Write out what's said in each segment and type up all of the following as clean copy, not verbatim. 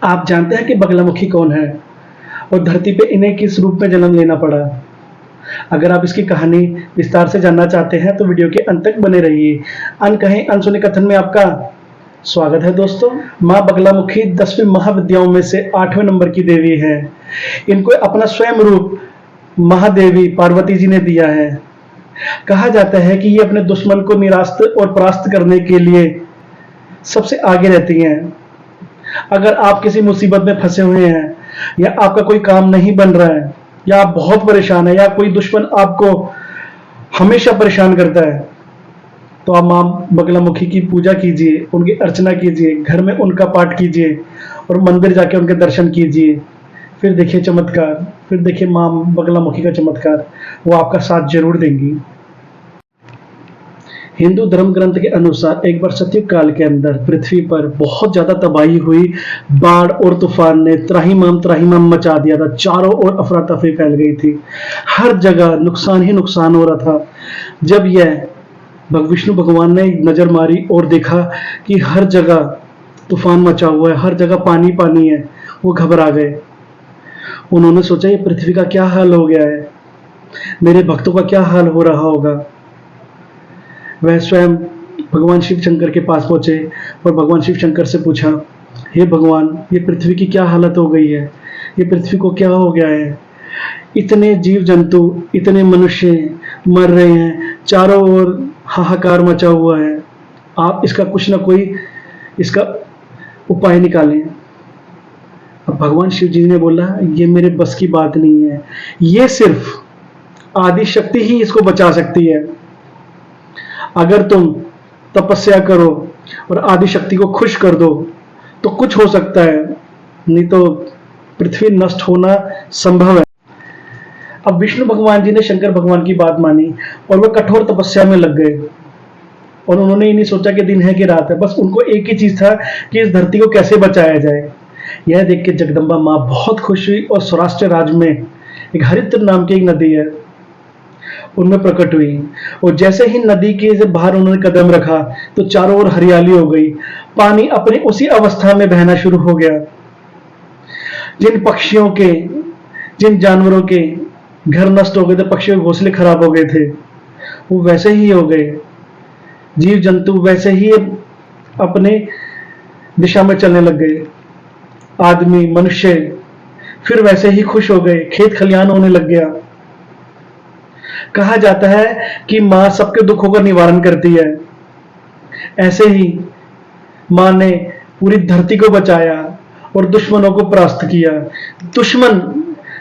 आप जानते हैं कि बगलामुखी कौन है और धरती पे इन्हें किस रूप में जन्म लेना पड़ा? अगर आप इसकी कहानी विस्तार से जानना चाहते हैं तो वीडियो के अंत तक बने रहिए। अनकहे अनसुने कथन में आपका स्वागत है दोस्तों। माँ बगलामुखी 10वीं महाविद्याओं में से 8वें नंबर की देवी है। इनको अपना स्वयं रूप महादेवी पार्वती जी ने दिया है। कहा जाता है कि ये अपने दुश्मन को निरास्त और परास्त करने के लिए सबसे आगे रहती हैं। अगर आप किसी मुसीबत में फंसे हुए हैं या आपका कोई काम नहीं बन रहा है या आप बहुत परेशान है या कोई दुश्मन आपको हमेशा परेशान करता है, तो आप मां बगलामुखी की पूजा कीजिए, उनकी अर्चना कीजिए, घर में उनका पाठ कीजिए और मंदिर जाके उनके दर्शन कीजिए। फिर देखिए चमत्कार, फिर देखिए मां बगलामुखी का चमत्कार, वो आपका साथ जरूर देंगी। हिंदू धर्म ग्रंथ के अनुसार एक बार सतयुग काल के अंदर पृथ्वी पर बहुत ज्यादा तबाही हुई। बाढ़ और तूफान ने त्राहिमाम मचा दिया था। चारों ओर अफरा तफरी फैल गई थी। हर जगह नुकसान ही नुकसान हो रहा था। जब यह विष्णु भगवान ने नजर मारी और देखा कि हर जगह तूफान मचा हुआ है, हर जगह पानी पानी है, वो घबरा गए। उन्होंने सोचा ये पृथ्वी का क्या हाल हो गया है, मेरे भक्तों का क्या हाल हो रहा होगा। वह स्वयं भगवान शिव शंकर के पास पहुंचे और भगवान शिव शंकर से पूछा, हे भगवान, ये पृथ्वी की क्या हालत हो गई है, ये पृथ्वी को क्या हो गया है, इतने जीव जंतु, इतने मनुष्य मर रहे हैं, चारों ओर हाहाकार मचा हुआ है, आप इसका कुछ ना कोई इसका उपाय निकालें। अब भगवान शिव जी ने बोला, ये मेरे बस की बात नहीं है, ये सिर्फ आदि शक्ति ही इसको बचा सकती है। अगर तुम तपस्या करो और आदि शक्ति को खुश कर दो तो कुछ हो सकता है, नहीं तो पृथ्वी नष्ट होना संभव है। अब विष्णु भगवान जी ने शंकर भगवान की बात मानी और वह कठोर तपस्या में लग गए। और उन्होंने ये नहीं सोचा कि दिन है कि रात है, बस उनको एक ही चीज था कि इस धरती को कैसे बचाया जाए। यह देख के जगदम्बा माँ बहुत खुश हुई और सौराष्ट्र राज्य में एक हरिद्र नाम की एक नदी है, उनमें प्रकट हुई। और जैसे ही नदी के से बाहर उन्होंने कदम रखा तो चारों ओर हरियाली हो गई। पानी अपने उसी अवस्था में बहना शुरू हो गया। जिन पक्षियों के, जिन जानवरों के घर नष्ट हो गए थे, पक्षियों के घोंसले खराब हो गए थे, वो वैसे ही हो गए। जीव जंतु वैसे ही अपने दिशा में चलने लग गए। आदमी, मनुष्य फिर वैसे ही खुश हो गए। खेत खलियान होने लग गया। कहा जाता है कि मां सबके दुखों का निवारण करती है। ऐसे ही मां ने पूरी धरती को बचाया और दुश्मनों को परास्त किया। दुश्मन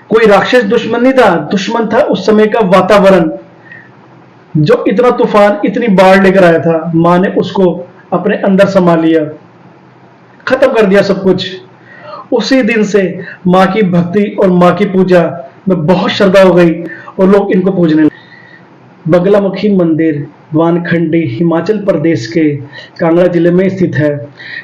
कोई राक्षस दुश्मन नहीं था, दुश्मन था उस समय का वातावरण, जो इतना तूफान, इतनी बाढ़ लेकर आया था। मां ने उसको अपने अंदर समा लिया, खत्म कर दिया सब कुछ। उसी दिन से मां की भक्ति और मां की पूजा में बहुत श्रद्धा हो गई और लोग इनको पूजने लगे। बगलामुखी मंदिर वानखंडी हिमाचल प्रदेश के कांगड़ा जिले में स्थित है।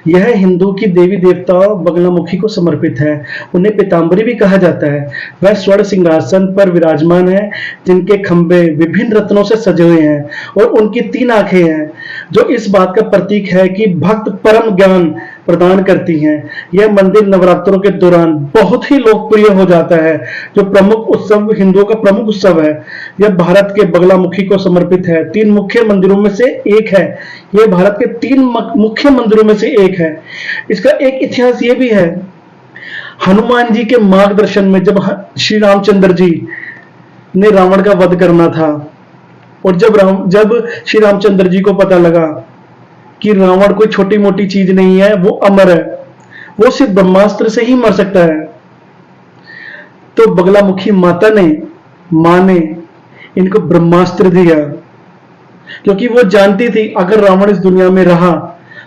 यह हिंदू की देवी देवताओं बगलामुखी को समर्पित है। उन्हें पीताम्बरी भी कहा जाता है। वह स्वर्ण सिंहासन पर विराजमान है, जिनके खंभे विभिन्न रत्नों से सजे हुए हैं और उनकी 3 आंखें हैं, जो इस बात का प्रतीक है कि भक्त परम ज्ञान प्रदान करती हैं। यह मंदिर नवरात्रों के दौरान बहुत ही लोकप्रिय हो जाता है, जो प्रमुख उत्सव, हिंदुओं का प्रमुख उत्सव है। यह भारत के बगलामुखी को समर्पित है। 3 मुख्य मंदिरों में से एक है। यह भारत के 3 मुख्य मंदिरों में से एक है। इसका एक इतिहास ये भी है, हनुमान जी के मार्गदर्शन में जब श्री रामचंद्र जी ने रावण का वध करना था और जब श्री रामचंद्र जी को पता लगा कि रावण कोई छोटी मोटी चीज नहीं है, वो अमर है, वो सिर्फ ब्रह्मास्त्र से ही मर सकता है, तो बगलामुखी मां ने इनको ब्रह्मास्त्र दिया, क्योंकि वो जानती थी अगर रावण इस दुनिया में रहा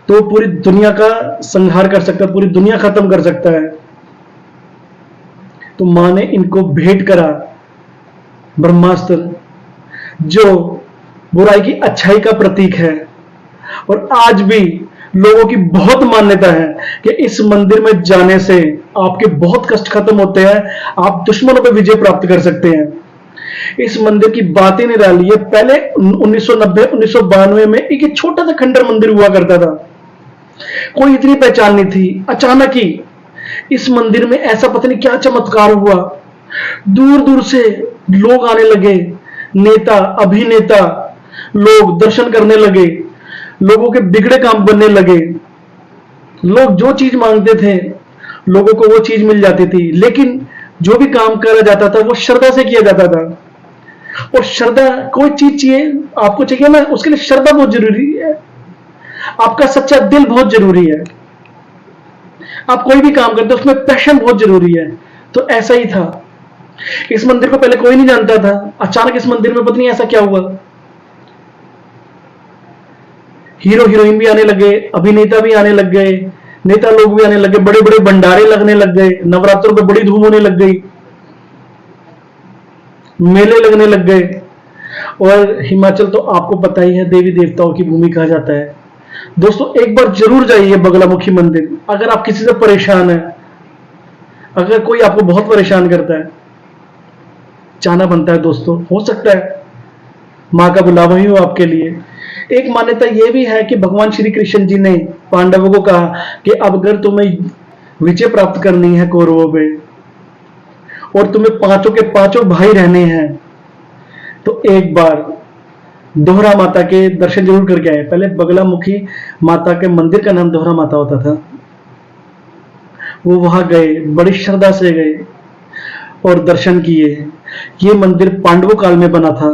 तो वो पूरी दुनिया का संहार कर सकता है, पूरी दुनिया खत्म कर सकता है। तो मां ने इनको भेंट करा ब्रह्मास्त्र, जो बुराई की अच्छाई का प्रतीक है। और आज भी लोगों की बहुत मान्यता है कि इस मंदिर में जाने से आपके बहुत कष्ट खत्म होते हैं, आप दुश्मनों पर विजय प्राप्त कर सकते हैं। इस मंदिर की बात ही निराली है। पहले 1990-1992 में एक छोटा सा खंडर मंदिर हुआ करता था, कोई इतनी पहचान नहीं थी। अचानक ही इस मंदिर में ऐसा पता नहीं क्या चमत्कार हुआ, दूर दूर से लोग आने लगे, नेता अभिनेता लोग दर्शन करने लगे, लोगों के बिगड़े काम बनने लगे, लोग जो चीज मांगते थे लोगों को वो चीज मिल जाती थी। लेकिन जो भी काम करा जाता था वो श्रद्धा से किया जाता था। और श्रद्धा, कोई चीज चाहिए आपको चाहिए ना, उसके लिए श्रद्धा बहुत जरूरी है, आपका सच्चा दिल बहुत जरूरी है। आप कोई भी काम करते हो उसमें पैशन बहुत जरूरी है। तो ऐसा ही था, इस मंदिर को पहले कोई नहीं जानता था, अचानक इस मंदिर में पता नहीं ऐसा क्या हुआ, हीरो हीरोइन भी आने लगे, अभिनेता भी आने लग गए, नेता लोग भी आने लगे, बड़े बड़े भंडारे लगने लग गए, नवरात्रों में बड़ी धूम होने लग गई, मेले लगने लग गए। और हिमाचल तो आपको पता ही है देवी देवताओं की भूमि कहा जाता है। दोस्तों एक बार जरूर जाइए बगलामुखी मंदिर। अगर आप किसी से परेशान है, अगर कोई आपको बहुत परेशान करता है, जाना बनता है दोस्तों। हो सकता है मां का बुलावा ही हो आपके लिए। एक मान्यता यह भी है कि भगवान श्री कृष्ण जी ने पांडवों को कहा कि अब अगर तुम्हें विजय प्राप्त करनी है कौरवों पे और तुम्हें पांचों के पांचों भाई रहने हैं तो एक बार दोहरा माता के दर्शन जरूर करके आए। पहले बगलामुखी माता के मंदिर का नाम दोहरा माता होता था। वो वहां गए, बड़ी श्रद्धा से गए और दर्शन किए। ये मंदिर पांडवों काल में बना था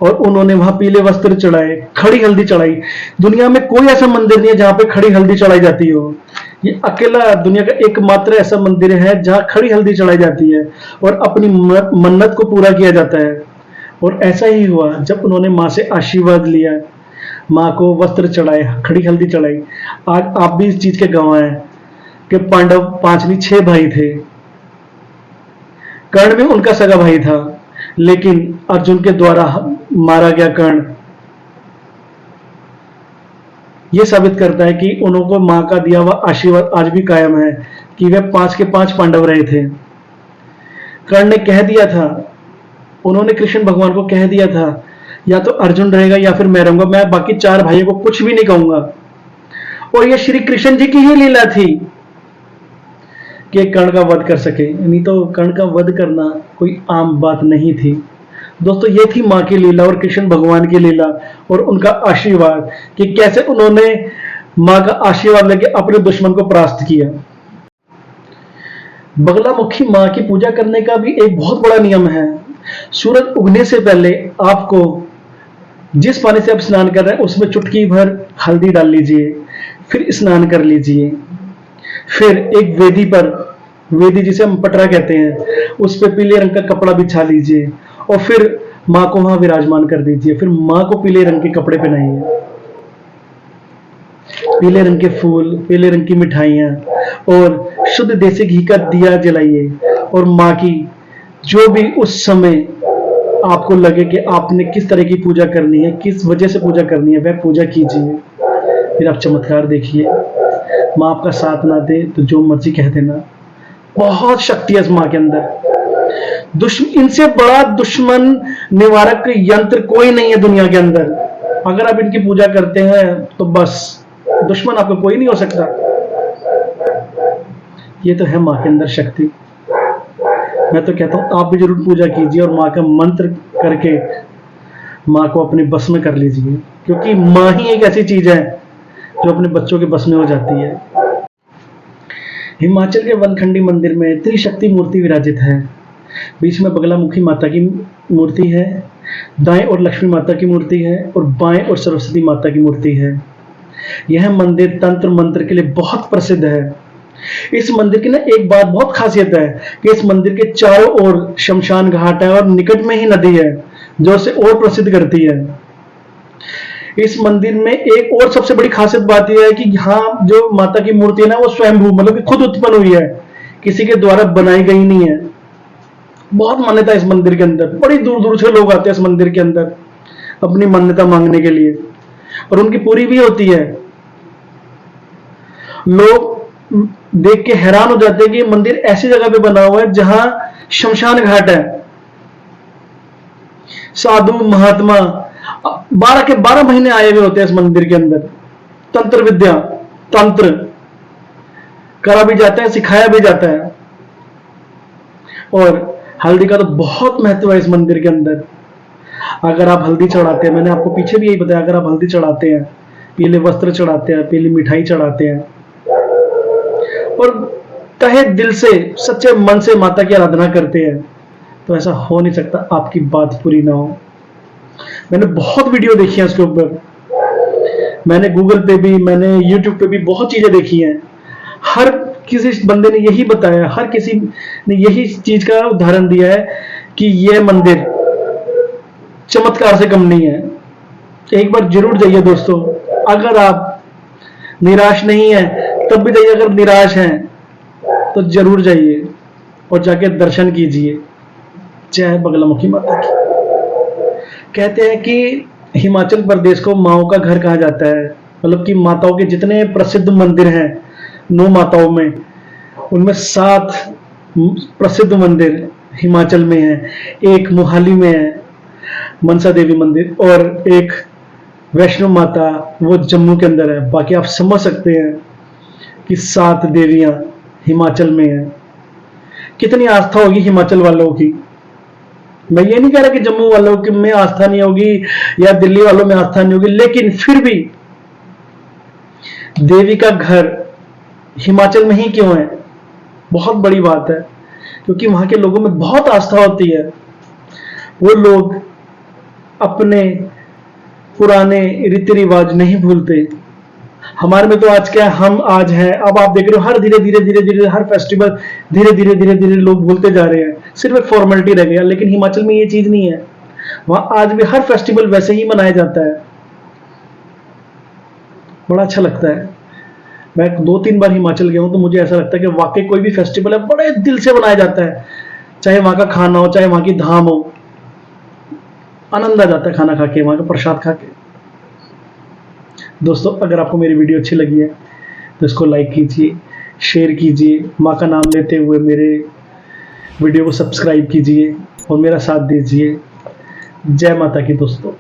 और उन्होंने वहां पीले वस्त्र चढ़ाए, खड़ी हल्दी चढ़ाई। दुनिया में कोई ऐसा मंदिर नहीं है जहां पे खड़ी हल्दी चढ़ाई जाती हो। ये अकेला दुनिया का एकमात्र ऐसा मंदिर है जहां खड़ी हल्दी चढ़ाई जाती है और अपनी मन्नत को पूरा किया जाता है। और ऐसा ही हुआ जब उन्होंने मां से आशीर्वाद लिया, मां को वस्त्र चढ़ाए, खड़ी हल्दी चढ़ाई। आज आप भी इस चीज के गवाह हैं कि पांडव 5 नहीं 6 भाई थे। कर्ण भी उनका सगा भाई था, लेकिन अर्जुन के द्वारा मारा गया कर्ण। यह साबित करता है कि उनको मां का दिया हुआ आशीर्वाद आज भी कायम है कि वे 5 के 5 पांडव रहे थे। कर्ण ने कह दिया था, उन्होंने कृष्ण भगवान को कह दिया था या तो अर्जुन रहेगा या फिर मैं रहूंगा, मैं बाकी 4 भाइयों को कुछ भी नहीं कहूंगा। और यह श्री कृष्ण जी की ही लीला थी कि कर्ण का वध कर सके, नहीं तो कर्ण का वध करना कोई आम बात नहीं थी। दोस्तों ये थी मां की लीला और कृष्ण भगवान की लीला और उनका आशीर्वाद कि कैसे उन्होंने मां का आशीर्वाद लेके अपने दुश्मन को परास्त किया। बगलामुखी मां की पूजा करने का भी एक बहुत बड़ा नियम है। सूरज उगने से पहले आपको जिस पानी से आप स्नान कर रहे हैं उसमें चुटकी भर हल्दी डाल लीजिए, फिर स्नान कर लीजिए। फिर एक वेदी पर, वेदी जिसे हम पटरा कहते हैं, उस पर पीले रंग का कपड़ा बिछा लीजिए और फिर मां को वहां विराजमान कर दीजिए। फिर मां को पीले रंग के कपड़े पहनाइए, पीले रंग के फूल, पीले रंग की मिठाइयां और शुद्ध देसी घी का दिया जलाइए। और मां की जो भी उस समय आपको लगे कि आपने किस तरह की पूजा करनी है, किस वजह से पूजा करनी है, वह पूजा कीजिए। फिर आप चमत्कार देखिए। मां आपका साथ ना दे तो जो मर्जी कह देना, बहुत शक्ति है इस मां के अंदर। इनसे बड़ा दुश्मन निवारक यंत्र कोई नहीं है दुनिया के अंदर। अगर आप इनकी पूजा करते हैं तो बस दुश्मन आपका कोई नहीं हो सकता। ये तो है मां के अंदर शक्ति। मैं तो कहता हूं आप भी जरूर पूजा कीजिए और मां का मंत्र करके मां को अपने बस में कर लीजिए, क्योंकि मां ही एक ऐसी चीज है जो अपने बच्चों के बस में हो जाती है। हिमाचल के वनखंडी मंदिर में त्रिशक्ति मूर्ति विराजित है। बीच में बगलामुखी माता की मूर्ति है, दाएं और लक्ष्मी माता की मूर्ति है और बाएं और सरस्वती माता की मूर्ति है। यह मंदिर तंत्र मंत्र के लिए बहुत प्रसिद्ध है। इस मंदिर की ना एक बात बहुत खासियत है कि इस मंदिर के चारों ओर शमशान घाट है और निकट में ही नदी है जो इसे और प्रसिद्ध करती है। इस मंदिर में एक और सबसे बड़ी खासियत बात यह है कि यहाँ जो माता की मूर्ति है ना वो स्वयंभू, मतलब कि खुद उत्पन्न हुई है, किसी के द्वारा बनाई गई नहीं है। बहुत मान्यता है इस मंदिर के अंदर। बड़ी दूर दूर से लोग आते हैं इस मंदिर के अंदर अपनी मान्यता मांगने के लिए और उनकी पूरी भी होती है। लोग देख के हैरान हो जाते हैं कि मंदिर ऐसी जगह पे बना हुआ है जहां शमशान घाट है। साधु महात्मा 12 के 12 महीने आए हुए होते हैं इस मंदिर के अंदर। तंत्र विद्या, तंत्र करा भी जाता है, सिखाया भी जाता है। और हल्दी का तो बहुत महत्व है इस मंदिर के अंदर। अगर आप हल्दी चढ़ाते हैं, मैंने आपको पीछे भी यही बताया, अगर आप हल्दी चढ़ाते हैं, पीले वस्त्र चढ़ाते हैं, पीली मिठाई चढ़ाते हैं और तहे दिल से सच्चे मन से माता की आराधना करते हैं, तो ऐसा हो नहीं सकता आपकी बात पूरी ना हो। मैंने बहुत वीडियो देखी है उसके ऊपर, मैंने गूगल पे भी, मैंने यूट्यूब पे भी बहुत चीजें देखी हैं। हर किसी बंदे ने यही बताया, हर किसी ने यही चीज का उदाहरण दिया है कि यह मंदिर चमत्कार से कम नहीं है। एक बार जरूर जाइए दोस्तों, अगर आप निराश नहीं है तब भी जाइए, अगर निराश हैं तो जरूर जाइए और जाके दर्शन कीजिए। जय बगलामुखी माता की। कहते हैं कि हिमाचल प्रदेश को माओ का घर कहा जाता है, मतलब कि माताओं के जितने प्रसिद्ध मंदिर हैं 9 माताओं में, उनमें 7 प्रसिद्ध मंदिर हिमाचल में हैं। एक मोहाली में है मनसा देवी मंदिर, और एक वैष्णो माता वो जम्मू के अंदर है। बाकी आप समझ सकते हैं कि 7 देवियां हिमाचल में हैं। कितनी आस्था होगी हिमाचल वालों की। मैं ये नहीं कह रहा कि जम्मू वालों की में आस्था नहीं होगी या दिल्ली वालों में आस्था नहीं होगी, लेकिन फिर भी देवी का घर हिमाचल में ही क्यों है, बहुत बड़ी बात है। क्योंकि वहां के लोगों में बहुत आस्था होती है। वो लोग अपने पुराने रीति रिवाज नहीं भूलते। हमारे में तो आज क्या है, हम आज हैं, अब आप देख रहे हो हर धीरे धीरे हर फेस्टिवल धीरे धीरे लोग भूलते जा रहे हैं, सिर्फ एक फॉर्मेलिटी रह गया। लेकिन हिमाचल में ये चीज नहीं है, वहां आज भी हर फेस्टिवल वैसे ही मनाया जाता है। बड़ा अच्छा लगता है। मैं 2-3 बार हिमाचल गया हूं, तो मुझे ऐसा लगता है कि वाकई कोई भी फेस्टिवल है बड़े दिल से मनाया जाता है। चाहे वहां का खाना हो, चाहे वहां की धाम हो, आनंद आ जाता है खाना खा के, वहां का प्रसाद खा के। दोस्तों, अगर आपको मेरी वीडियो अच्छी लगी है तो इसको लाइक कीजिए, शेयर कीजिए, माँ का नाम लेते हुए मेरे वीडियो को सब्सक्राइब कीजिए और मेरा साथ दीजिए। जय माता की दोस्तों।